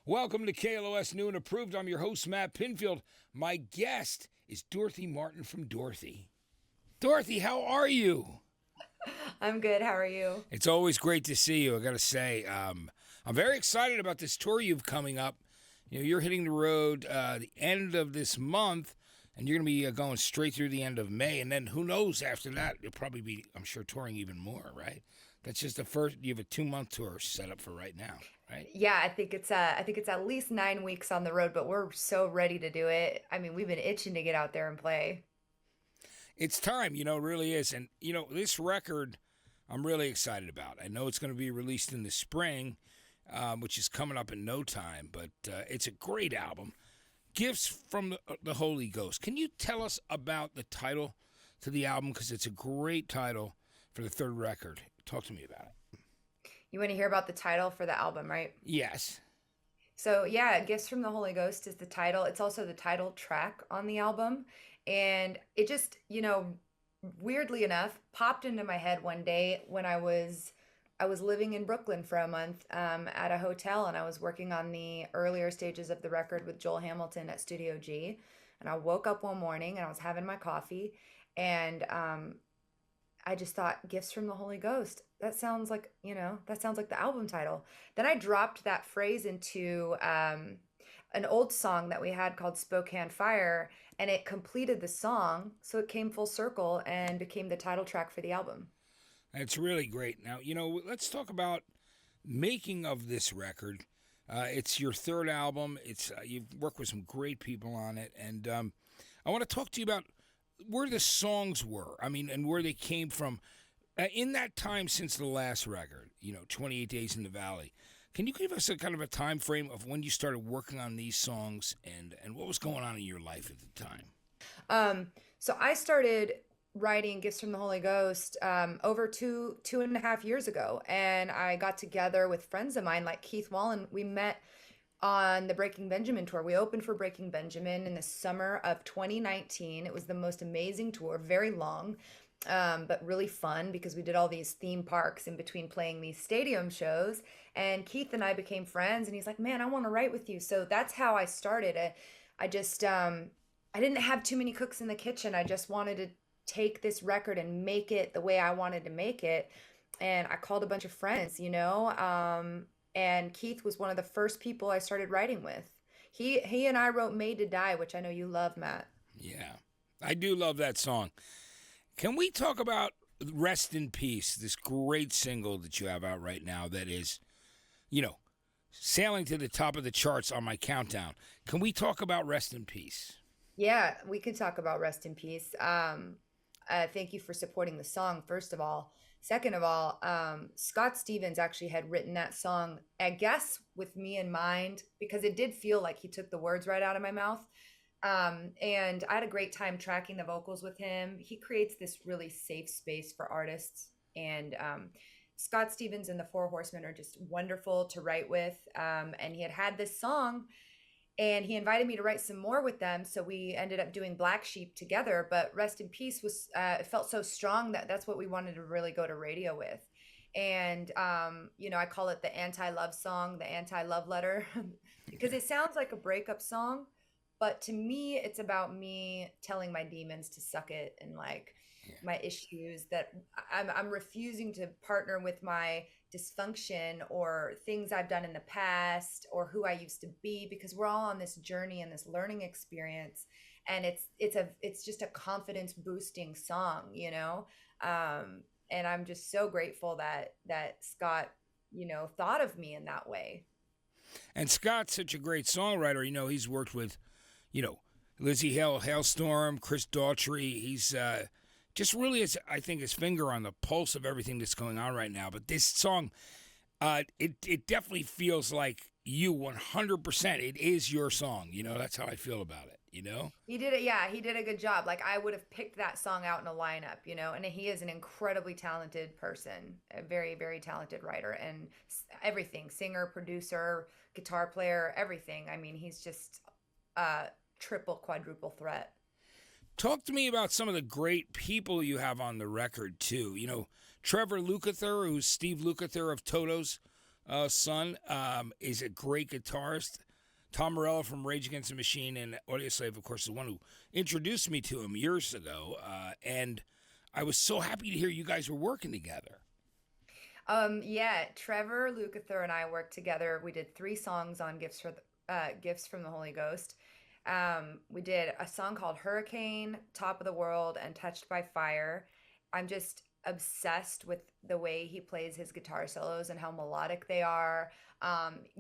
Welcome to KLOS New and Approved. I'm your host, Matt Pinfield. My guest is Dorothy Martin from Dorothy. Dorothy, how are you? I'm good. How are you? It's always great to see you, I got to say. I'm very excited about this tour you've coming up. You're hitting the road the end of this month, and you're going to be going straight through the end of May. And then who knows after that? You'll probably be, I'm sure, touring even more, right? That's just the first. You have a 2-month tour set up for right now, right? Yeah, I think it's at least 9 weeks on the road, but we're so ready to do it. I mean, we've been itching to get out there and play. It's time, it really is. And, this record I'm really excited about. I know it's going to be released in the spring, which is coming up in no time, but it's a great album. Gifts from the Holy Ghost. Can you tell us about the title to the album? Because it's a great title for the third record. Talk to me about it. You want to hear about the title for the album, right? Yes. So, yeah, Gifts from the Holy Ghost is the title. It's also the title track on the album. And it just, weirdly enough, popped into my head one day when I was living in Brooklyn for a month at a hotel, and I was working on the earlier stages of the record with Joel Hamilton at Studio G. And I woke up one morning and I was having my coffee, and I just thought, Gifts from the Holy Ghost. That sounds like the album title. Then I dropped that phrase into an old song that we had called Spokane Fire, and it completed the song. So it came full circle and became the title track for the album. It's really great. Now, let's talk about making of this record. It's your third album. It's you've worked with some great people on it, and I want to talk to you about where the songs were. I mean, and where they came from in that time since the last record. 28 Days in the Valley. Can you give us a kind of a time frame of when you started working on these songs and what was going on in your life at the time? So I started writing Gifts from the Holy Ghost over two and a half years ago, and I got together with friends of mine like Keith Wallen. We met on the Breaking Benjamin tour. We opened for Breaking Benjamin in the summer of 2019. It was the most amazing tour, very long, but really fun because we did all these theme parks in between playing these stadium shows. And Keith and I became friends, and he's like, "Man, I want to write with you." So that's how I started. I just I didn't have too many cooks in the kitchen. I just wanted to take this record and make it the way I wanted to make it. And I called a bunch of friends, and Keith was one of the first people I started writing with. He and I wrote Made to Die, which I know you love, Matt. Yeah, I do love that song. Can we talk about Rest in Peace, this great single that you have out right now that is, sailing to the top of the charts on my countdown? Can we talk about Rest in Peace? Yeah, we could talk about Rest in Peace. Thank you for supporting the song, first of all. Second of all, Scott Stevens actually had written that song, I guess, with me in mind, because it did feel like he took the words right out of my mouth. And I had a great time tracking the vocals with him. He creates this really safe space for artists. And Scott Stevens and the Four Horsemen are just wonderful to write with. And he had this song, and he invited me to write some more with them. So we ended up doing Black Sheep together. But Rest in Peace it felt so strong that that's what we wanted to really go to radio with. And, I call it the anti-love song, the anti-love letter, because it sounds like a breakup song. But to me, it's about me telling my demons to suck it, and like my issues that I'm refusing to partner with my dysfunction or things I've done in the past or who I used to be, because we're all on this journey and this learning experience, and it's just a confidence boosting song. And I'm just so grateful that Scott thought of me in that way. And Scott's such a great songwriter. He's worked with, Lizzie Hale, Hailstorm, Chris Daughtry. He's just really, I think, his finger on the pulse of everything that's going on right now. But this song, it definitely feels like you 100%. It is your song. That's how I feel about it. He did it. Yeah, he did a good job. Like, I would have picked that song out in a lineup, and he is an incredibly talented person, a very, very talented writer, and everything, singer, producer, guitar player, everything. I mean, he's just a triple, quadruple threat. Talk to me about some of the great people you have on the record, too. Trevor Lukather, who's Steve Lukather of Toto's son, is a great guitarist. Tom Morello from Rage Against the Machine and Audioslave, of course, is the one who introduced me to him years ago. And I was so happy to hear you guys were working together. Yeah, Trevor Lukather and I worked together. We did 3 songs on Gifts from the Holy Ghost. We did a song called Hurricane, Top of the World, and Touched by Fire. I'm just obsessed with the way he plays his guitar solos and how melodic they are.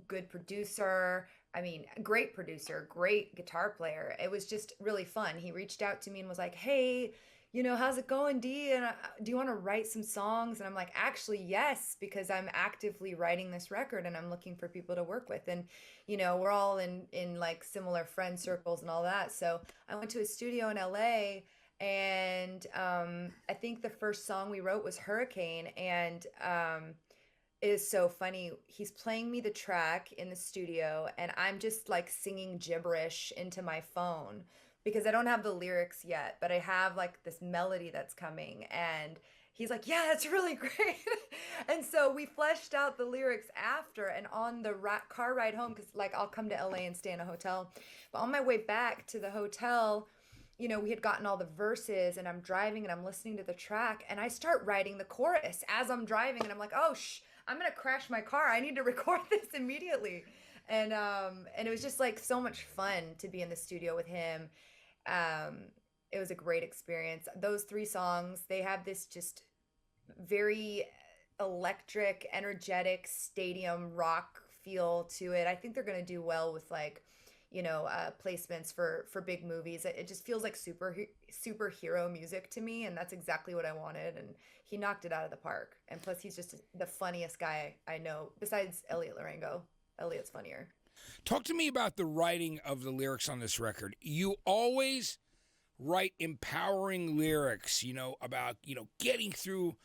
Good producer. I mean, great producer, great guitar player. It was just really fun. He reached out to me and was like, "Hey, how's it going, D? And do you want to write some songs?" And I'm like, "Actually, yes, because I'm actively writing this record and I'm looking for people to work with." And we're all in like similar friend circles and all that. So I went to a studio in LA, and I think the first song we wrote was Hurricane. And it is so funny. He's playing me the track in the studio, and I'm just like singing gibberish into my phone because I don't have the lyrics yet, but I have like this melody that's coming. And he's like, "Yeah, that's really great." And so we fleshed out the lyrics after, and on the car ride home, because like I'll come to LA and stay in a hotel. But on my way back to the hotel, we had gotten all the verses, and I'm driving and I'm listening to the track, and I start writing the chorus as I'm driving, and I'm like, "Oh, I'm gonna crash my car. I need to record this immediately." And it was just like so much fun to be in the studio with him. It was a great experience. Those 3 songs, they have this just very electric, energetic stadium rock feel to it. I think they're gonna do well with like, placements for big movies. It just feels like superhero music to me, and that's exactly what I wanted. And he knocked it out of the park. And plus, he's just the funniest guy I know, besides Elliot Larango. Elliot's funnier. Talk to me about the writing of the lyrics on this record. You always write empowering lyrics, about, getting through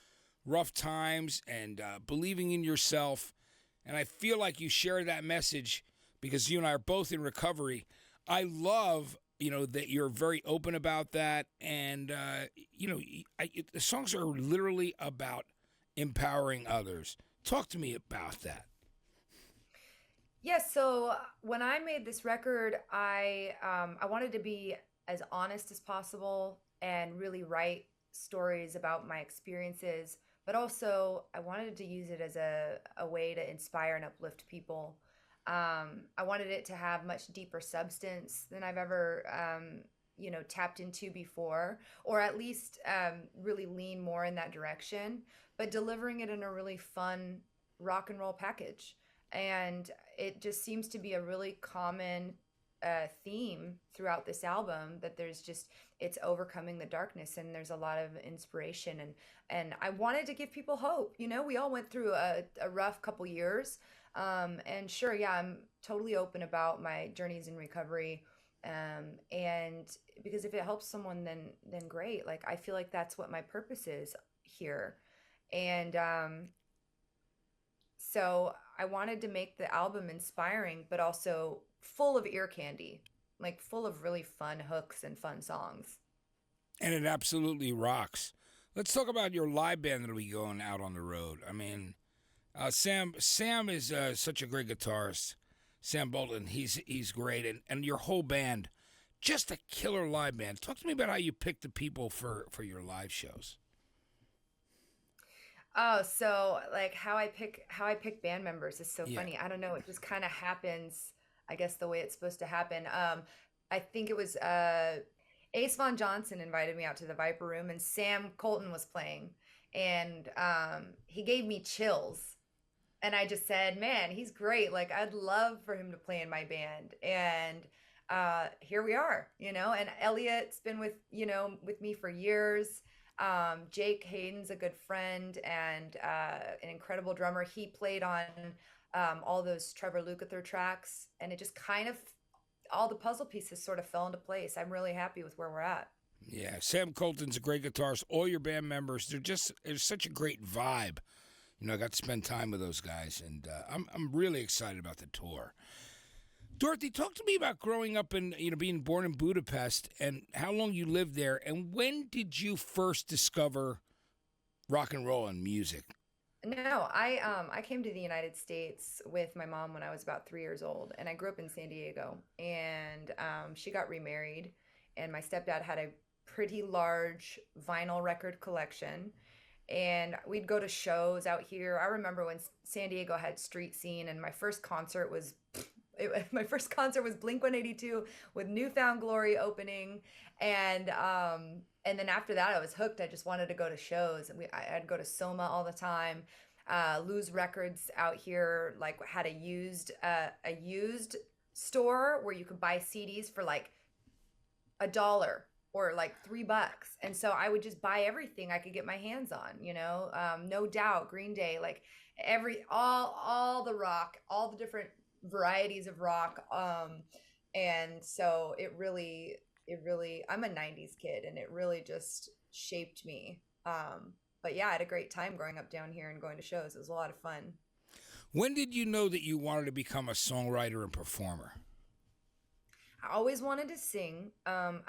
rough times and believing in yourself. And I feel like you share that message because you and I are both in recovery. I love, that you're very open about that. And, the songs are literally about empowering others. Talk to me about that. Yeah, so when I made this record, I wanted to be as honest as possible and really write stories about my experiences, but also I wanted to use it as a way to inspire and uplift people. I wanted it to have much deeper substance than I've ever, tapped into before, or at least really lean more in that direction, but delivering it in a really fun rock and roll package. And it just seems to be a really common theme throughout this album, that it's overcoming the darkness, and there's a lot of inspiration. And I wanted to give people hope. We all went through a rough couple years. And sure, yeah, I'm totally open about my journeys in recovery. And because if it helps someone, then great. Like, I feel like that's what my purpose is here. And so I wanted to make the album inspiring, but also full of ear candy, like full of really fun hooks and fun songs. And it absolutely rocks. Let's talk about your live band that'll be going out on the road. I mean, Sam is such a great guitarist. Sam Bolton, he's great, and your whole band, just a killer live band. Talk to me about how you pick the people for your live shows. Oh, so like how I pick band members is so funny. I don't know, it just kind of happens, I guess, the way it's supposed to happen. I think it was Ace Von Johnson invited me out to the Viper Room, and Sam Colton was playing, and he gave me chills. And I just said, "Man, he's great. Like, I'd love for him to play in my band." And here we are, and Elliot's been with me for years. Jake Hayden's a good friend and an incredible drummer. He played on all those Trevor Lukather tracks, and it just kind of, all the puzzle pieces sort of fell into place. I'm really happy with where we're at. Yeah, Sam Colton's a great guitarist. All your band members, there's such a great vibe. I got to spend time with those guys, and I'm really excited about the tour. Dorothy, talk to me about growing up and being born in Budapest and how long you lived there, and when did you first discover rock and roll and music? No, I came to the United States with my mom when I was about 3 years old, and I grew up in San Diego. And she got remarried, and my stepdad had a pretty large vinyl record collection, and we'd go to shows out here. I remember when San Diego had street scene, and my first concert was Blink 182 with Newfound Glory opening, and then after that I was hooked. I just wanted to go to shows, and I'd go to Soma all the time. Lose Records out here like had a used store where you could buy CDs for like $1 or like $3. And so I would just buy everything I could get my hands on, No Doubt, Green Day, like all the rock, all the different varieties of rock. And so I'm a 90s kid, and it really just shaped me. But yeah, I had a great time growing up down here and going to shows. It was a lot of fun. When did you know that you wanted to become a songwriter and performer? I always wanted to sing. I'm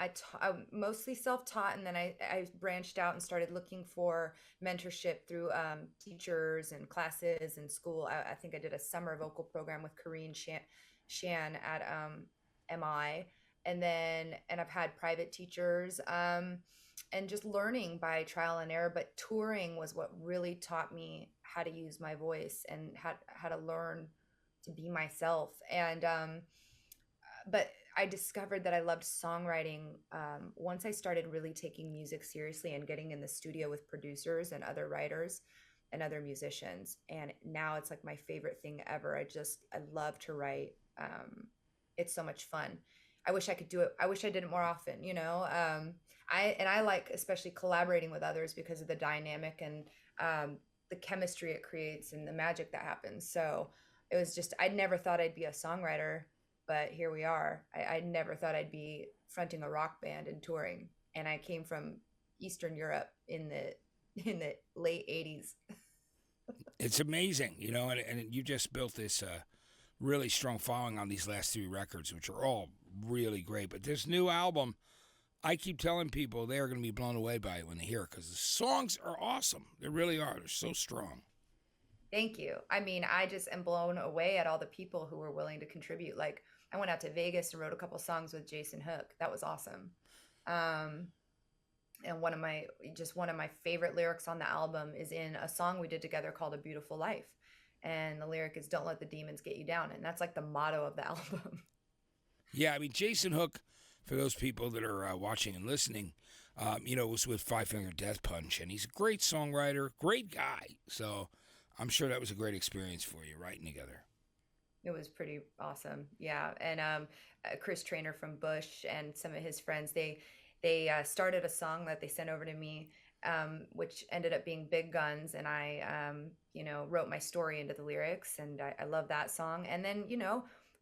mostly self-taught, and then I branched out and started looking for mentorship through teachers and classes in school. I think I did a summer vocal program with Corrine Shan at MI, and I've had private teachers, and just learning by trial and error. But touring was what really taught me how to use my voice and how to learn to be myself. And but I discovered that I loved songwriting once I started really taking music seriously and getting in the studio with producers and other writers and other musicians. And now it's like my favorite thing ever. I love to write. It's so much fun. I wish I could do it. I wish I did it more often. I like especially collaborating with others because of the dynamic and the chemistry it creates and the magic that happens. So it was just, I never thought I'd be a songwriter, but here we are. I never thought I'd be fronting a rock band and touring. And I came from Eastern Europe in the late 80s. It's amazing, and you just built this really strong following on these last 3 records, which are all really great. But this new album, I keep telling people they're going to be blown away by it when they hear it, because the songs are awesome. They really are. They're so strong. Thank you. I mean, I just am blown away at all the people who were willing to contribute. Like, I went out to Vegas and wrote a couple songs with Jason Hook. That was awesome. And one of my favorite lyrics on the album is in a song we did together called A Beautiful Life. And the lyric is, "Don't let the demons get you down." And that's like the motto of the album. Yeah, I mean, Jason Hook, for those people that are watching and listening, was with Five Finger Death Punch, and he's a great songwriter, great guy. So I'm sure that was a great experience for you writing together. It was pretty awesome. Yeah. And Chris Trainer from Bush and some of his friends, they started a song that they sent over to me, which ended up being Big Guns. And I, wrote my story into the lyrics, and I love that song. And then,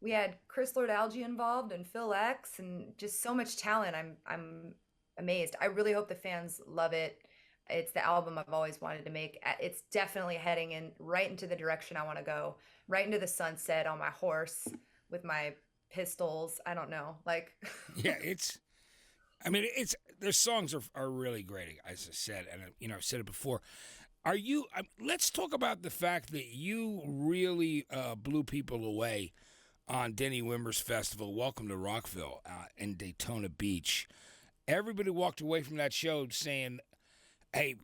we had Chris Lord-Alge involved and Phil X, and just so much talent. I'm amazed. I really hope the fans love it. It's the album I've always wanted to make. It's definitely heading right into the direction I want to go, right into the sunset on my horse with my pistols. I don't know. Like, yeah, their songs are really great, as I said. And, I've said it before. Let's talk about the fact that you really blew people away on Denny Wimmer's festival, Welcome to Rockville, in Daytona Beach. Everybody walked away from that show saying, hey,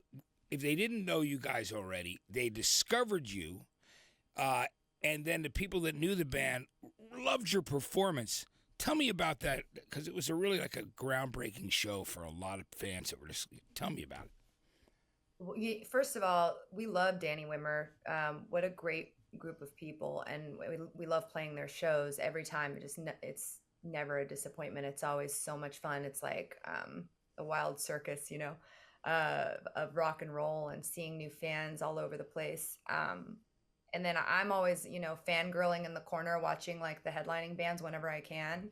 if they didn't know you guys already, they discovered you, and then the people that knew the band loved your performance. Tell me about that, because it was really like a groundbreaking show for a lot of fans that were just, tell me about it. Well, first of all, we love Danny Wimmer. What a great group of people, and we love playing their shows every time. It's never a disappointment. It's always so much fun. It's like a wild circus, of rock and roll, and seeing new fans all over the place. And then I'm always, fangirling in the corner, watching like the headlining bands whenever I can.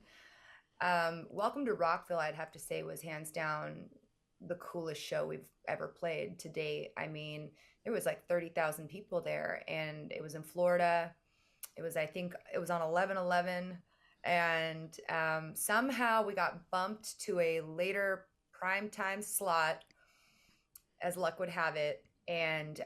Welcome to Rockville, I'd have to say, was hands down the coolest show we've ever played to date. I mean, there was like 30,000 people there, and it was in Florida. I think it was on 11/11, and somehow we got bumped to a later primetime slot, as luck would have it. And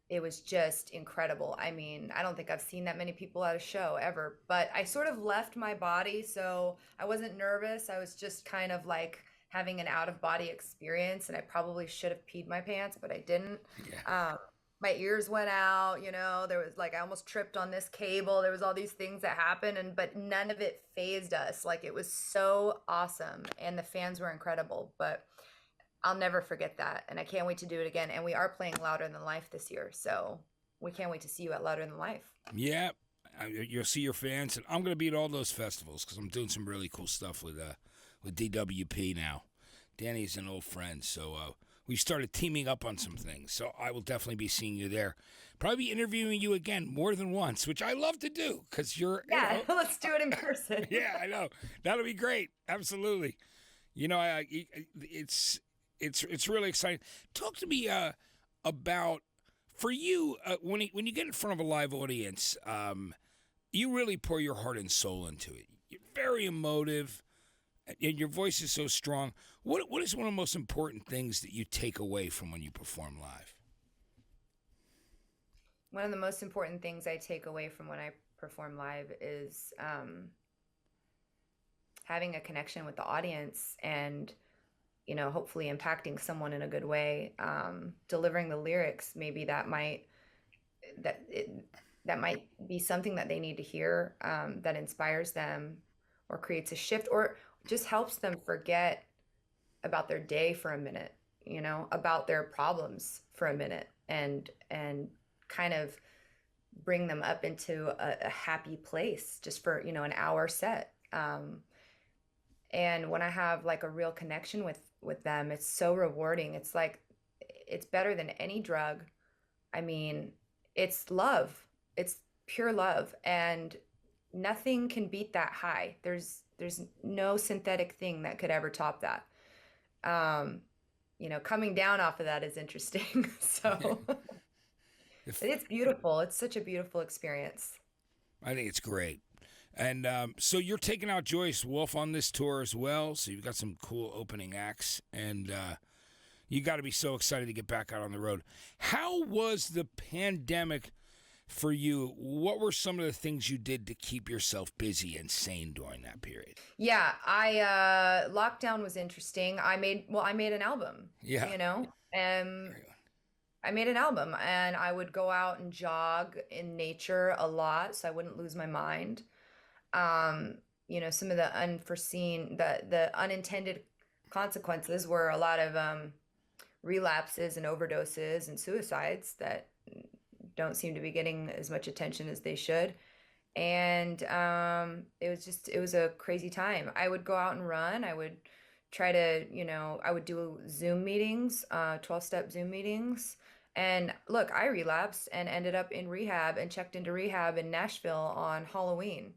it was just incredible. I mean, I don't think I've seen that many people at a show ever, but I sort of left my body, so I wasn't nervous. I was just kind of like having an out of body experience, and I probably should have peed my pants, but I didn't. Yeah. Um, my ears went out, there was like I almost tripped on this cable. There was all these things that happened, and but none of it phased us. Like it was so awesome, and the fans were incredible. But I'll never forget that, and I can't wait to do it again. And we are playing Louder Than Life this year, so we can't wait to see you at Louder Than Life. Yeah. You'll see your fans, and I'm going to be at all those festivals because I'm doing some really cool stuff with DWP now. Danny's an old friend, so we started teaming up on some things. So I will definitely be seeing you there. Probably be interviewing you again more than once, which I love to do because you're. Yeah, let's do it in person. Yeah, I know. That'll be great. Absolutely. It's really exciting. Talk to me about for you when you get in front of a live audience. You really pour your heart and soul into it. You're very emotive, and your voice is so strong. What is one of the most important things that you take away from when you perform live? One of the most important things I take away from when I perform live is having a connection with the audience and hopefully impacting someone in a good way, delivering the lyrics. Maybe that might be something that they need to hear, that inspires them or creates a shift or just helps them forget about their day for a minute, about their problems for a minute and kind of bring them up into a happy place just for, an hour set. And when I have like a real connection with them, it's so rewarding. It's like, it's better than any drug. I mean, it's love. It's pure love, and nothing can beat that high. There's no synthetic thing that could ever top that. Coming down off of that is interesting. So it's beautiful. It's such a beautiful experience. I think it's great. And so you're taking out Joyous Wolf on this tour as well. So you've got some cool opening acts, and you got to be so excited to get back out on the road. How was the pandemic for you? What were some of the things you did to keep yourself busy and sane during that period? Yeah, lockdown was interesting. I made an album. Yeah. I made an album, and I would go out and jog in nature a lot so I wouldn't lose my mind. Some of the the unintended consequences were a lot of relapses and overdoses and suicides that don't seem to be getting as much attention as they should. And it was a crazy time. I would go out and run. I would try to, I would do Zoom meetings, 12-step Zoom meetings. And look, I relapsed and ended up in rehab and checked into rehab in Nashville on Halloween.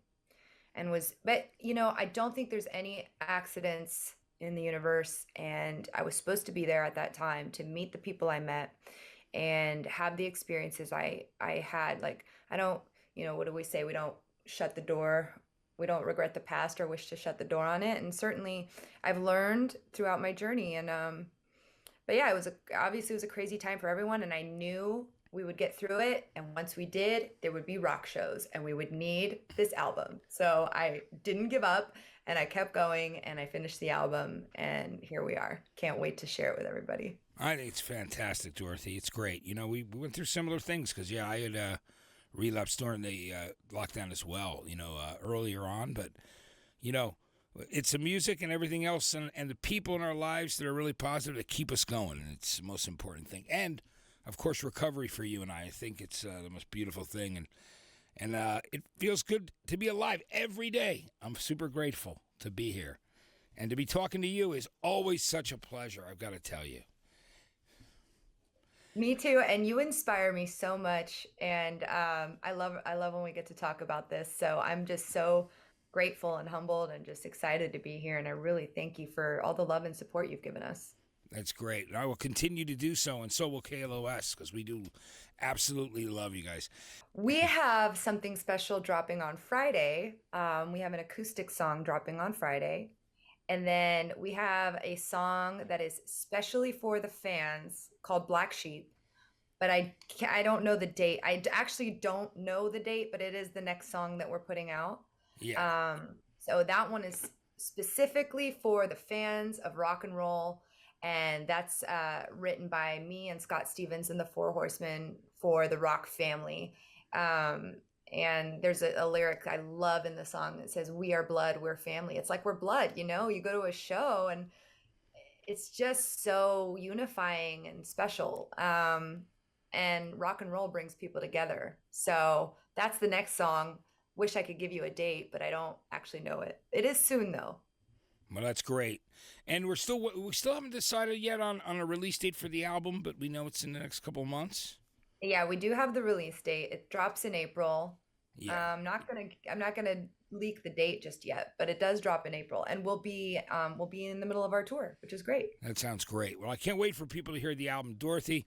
But I don't think there's any accidents in the universe. And I was supposed to be there at that time to meet the people I met and have the experiences I had. Like, I don't, what do we say? We don't shut the door. We don't regret the past or wish to shut the door on it. And certainly I've learned throughout my journey. And, but yeah, obviously it was a crazy time for everyone. And I knew we would get through it. And once we did, there would be rock shows and we would need this album. So I didn't give up and I kept going and I finished the album and here we are. Can't wait to share it with everybody. I think it's fantastic, Dorothy. It's great. We went through similar things because, yeah, I had relapsed during the lockdown as well, earlier on. But, it's the music and everything else and the people in our lives that are really positive that keep us going. And it's the most important thing. And, of course, recovery for you and I. I think it's the most beautiful thing. And it feels good to be alive every day. I'm super grateful to be here. And to be talking to you is always such a pleasure, I've got to tell you. Me too, and you inspire me so much, and I love when we get to talk about this. So I'm just so grateful and humbled and just excited to be here, and I really thank you for all the love and support you've given us. That's great. And I will continue to do so, and so will KLOS, because we do absolutely love you guys. We have something special dropping on Friday. We have an acoustic song dropping on Friday. And then we have a song that is specially for the fans called Black Sheep. but I don't know the date. Actually don't know the date, but it is the next song that we're putting out. Yeah. So that one is specifically for the fans of rock and roll, and that's written by me and Scott Stevens and the Four Horsemen for the rock family. Um, and there's a lyric I love in the song that says, "We are blood, we're family." It's like we're blood, you know. You go to a show and it's just so unifying and special. And rock and roll brings people together. So that's the next song. Wish I could give you a date, but I don't actually know it. It is soon though. Well, that's great. And we still haven't decided yet on a release date for the album, but we know it's in the next couple of months. Yeah, we do have the release date. It drops in April. Yeah. I'm not gonna leak the date just yet, but it does drop in April, and we'll be in the middle of our tour, which is great. That sounds great. Well, I can't wait for people to hear the album. Dorothy,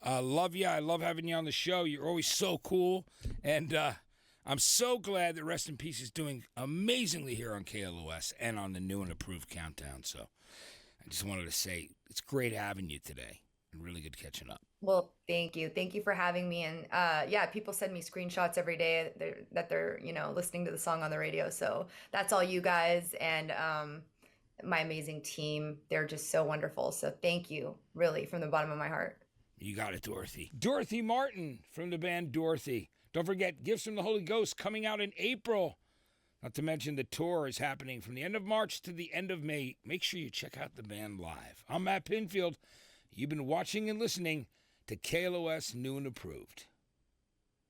love you. I love having you on the show. You're always so cool. And I'm so glad that Rest in Peace is doing amazingly here on KLOS and on the new and approved countdown. So I just wanted to say it's great having you today and really good catching up. Well, thank you. Thank you for having me. And yeah, people send me screenshots every day that they're, listening to the song on the radio. So that's all you guys and my amazing team. They're just so wonderful. So thank you, really, from the bottom of my heart. You got it, Dorothy. Dorothy Martin from the band Dorothy. Don't forget, Gifts from the Holy Ghost coming out in April. Not to mention the tour is happening from the end of March to the end of May. Make sure you check out the band live. I'm Matt Pinfield. You've been watching and listening to KLOS New and Approved.